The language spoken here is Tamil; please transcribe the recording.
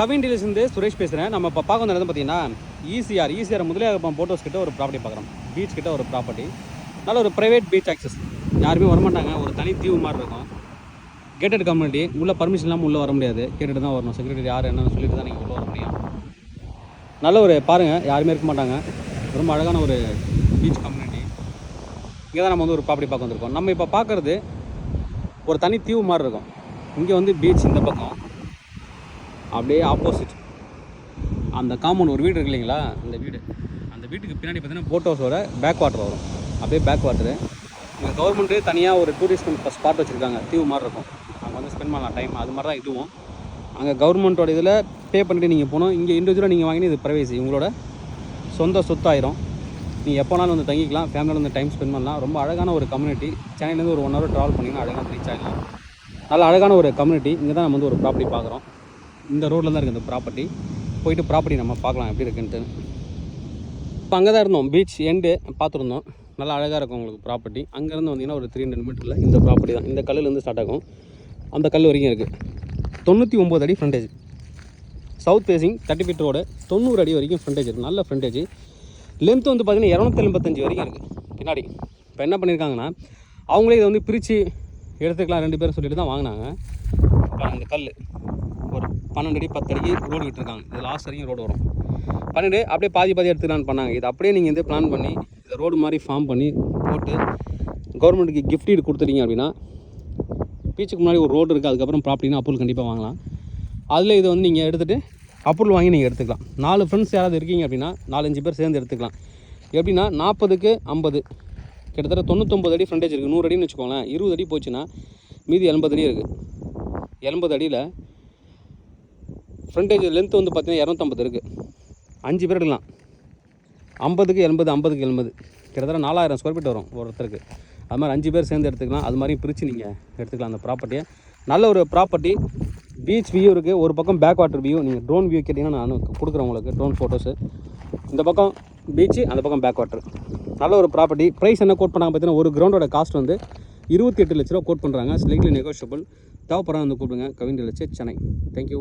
கவின் டீலர்ஸ்லேருந்து சுரேஷ் பேசுகிறேன். நம்ம இப்போ பார்க்க வந்த இடம் பார்த்தீங்கன்னா ஈசிஆர் முதலியார் போட்டோஸ் கிட்ட ஒரு ப்ராப்பர்ட்டி பார்க்குறோம். பீச் கிட்ட ஒரு ப்ராப்பர்ட்டி, நல்ல ஒரு ப்ரைவேட் பீச் ஆக்சஸ், யாருமே வரமாட்டாங்க. ஒரு தனி தீவு மாதிரி இருக்கும். கேட்டட் கம்யூனிட்டி, உள்ளே பர்மிஷன் இல்லாமல் உள்ளே வர முடியாது, கேட்டுட்டு தான் வரணும். செக்யூரிட்டி யார் என்னன்னு சொல்லிட்டு தான் நீங்கள் உள்ளே வர முடியும். நல்ல ஒரு பாருங்கள், யாருமே இருக்க மாட்டாங்க. ரொம்ப அழகான ஒரு பீச் கம்யூனிட்டி. இங்கே தான் நம்ம வந்து ஒரு ப்ராப்பர்ட்டி பார்க்க வந்திருக்கோம். நம்ம இப்போ பார்க்குறது ஒரு தனி தீவு மாதிரி இருக்கும். இங்கே வந்து பீச் இந்த பக்கம், அப்படியே ஆப்போசிட் அந்த காம்பவுண்ட் ஒரு வீடு இருக்கு இல்லைங்களா, அந்த வீட்டுக்கு பின்னாடி பார்த்தீங்கன்னா போட் ஹவுஸோட பேக் வாட்டர் வரும். அப்படியே பேக் வாட்டரு. இங்கே கவர்மெண்ட்டு தனியாக ஒரு டூரிஸ்ட் ஸ்பாட் வச்சுருக்காங்க, தீவு மாதிரி இருக்கும். அங்கே வந்து ஸ்பெண்ட் பண்ணலாம் டைம். அது மாதிரி தான் இதுவும். அங்கே கவர்மெண்ட்டோட இதில் பே பண்ணிவிட்டு நீங்கள் போகணும். இங்கே இண்டிவிஜுவலாக நீங்கள் வாங்கினு இது ப்ரைவேசி, உங்களோட சொந்த சொத்தாயிரும். நீங்கள் எப்போனாலும் வந்து தங்கிக்கலாம், ஃபேமிலியில் வந்து டைம் ஸ்பெண்ட் பண்ணலாம். ரொம்ப அழகான ஒரு கம்யூனிட்டி. சென்னையிலேருந்து ஒரு 1 hour ட்ராவல் பண்ணிங்கன்னா அழகாக ரீச் ஆகலாம். நல்ல அழகான ஒரு கம்யூனிட்டி. இங்கே தான் நம்ம வந்து ஒரு ப்ராப்பர்ட்டி பார்க்குறோம். இந்த ரோட்டில் தான் இருக்குது இந்த ப்ராப்பர்ட்டி. போயிட்டு ப்ராப்பர்ட்டி நம்ம பார்க்கலாம் எப்படி இருக்குன்ட்டு. இப்போ அங்கே தான் இருந்தோம், பீச் எண்டு பார்த்துருந்தோம். நல்லா அழகாக இருக்கும் உங்களுக்கு ப்ராப்பர்ட்டி. அங்கேருந்து வந்தீங்கன்னா ஒரு 300 மீட்டரில் இந்த ப்ராப்பர்ட்டி தான். இந்த கல்லுலேருந்து ஸ்டார்ட் ஆகும், அந்த கல் வரைக்கும் இருக்குது. 99 அடி frontage, south facing 30 feet road, 90 அடி வரைக்கும் ஃப்ரண்டேஜ் இருக்குது. நல்ல ஃப்ரண்டேஜ். லென்த் வந்து பார்த்திங்கன்னா 285 வரைக்கும் இருக்குது பின்னாடி. இப்போ என்ன பண்ணியிருக்காங்கன்னா, அவங்களே இதை வந்து பிரித்து எடுத்துக்கலாம் 2 பேரும் சொல்லிட்டு தான் வாங்கினாங்க. இப்போ அந்த கல் ஒரு 12 அடி 10 அடிக்கு ரோடு விட்டுருக்காங்க. இது லாஸ்ட் வரைக்கும் ரோடு வரும். 12 அப்படியே பாதி எடுத்துக்கலான்னு பண்ணாங்க. இது அப்படியே நீங்கள் வந்து பிளான் பண்ணி இதை ரோடு மாதிரி ஃபார்ம் பண்ணி போட்டு கவர்மெண்ட்டுக்கு கிஃப்ட் ஈடு கொடுத்துட்டீங்க அப்படின்னா, பீச்சுக்கு முன்னாடி ஒரு ரோடு இருக்குது, அதுக்கப்புறம் ப்ராப்பர்ட்டினா அப்ரூவல் கண்டிப்பாக வாங்கலாம். அதில் இதை வந்து நீங்கள் எடுத்துகிட்டு அப்ரூவல் வாங்கி நீங்கள் எடுத்துக்கலாம். 4 ஃப்ரெண்ட்ஸ் யாராவது இருக்கீங்க அப்படின்னா 4-5 பேர் சேர்ந்து எடுத்துக்கலாம். எப்படின்னா 40க்கு 50, கிட்டத்தட்ட 99 அடி ஃப்ரண்டேஜ் இருக்குது. 100 அடின்னு வச்சுக்கோங்களேன். 20 அடி போச்சுன்னா மீதி 80 அடி இருக்குது. 80 அடியில் ஃப்ரண்டேஜ் லென்த்து வந்து பார்த்திங்கன்னா 250 இருக்குது. 5 பேர் எடுக்கலாம். 50க்கு 80, 50க்கு 70, கிட்டத்தட்ட 4000 ஸ்கொயர் ஃபீட் வரும் ஒருத்தருக்கு. அது மாதிரி 5 பேர் சேர்ந்து எடுத்துக்கலாம். அது மாதிரி பிரித்து நீங்கள் எடுத்துக்கலாம் அந்த ப்ராப்பர்ட்டியை. நல்ல ஒரு ப்ராப்பர்ட்டி. பீச் வியூ இருக்குது, ஒரு பக்கம் பேக் வாட்டர் வியூ. நீங்கள் ட்ரோன் வியூ கேட்டிங்கன்னா நான் கொடுக்குறேன் உங்களுக்கு ட்ரோன் ஃபோட்டோஸு. இந்த பக்கம் பீச்சு, அந்த பக்கம் பேக் வாட்டர். நல்ல ஒரு ப்ராப்பர்ட்டி. ப்ரைஸ் என்ன கோட் பண்ணாங்க பார்த்தீங்கன்னா, ஒரு கிரவுண்டோட காஸ்ட் வந்து 28 லட்ச ரூபா கோட் பண்ணுறாங்க. Slightly negotiable. தேவைப்படுறாங்க வந்து கூப்பிடுங்க. கவின் டீலர்ஸ், சென்னை. தேங்க்யூ.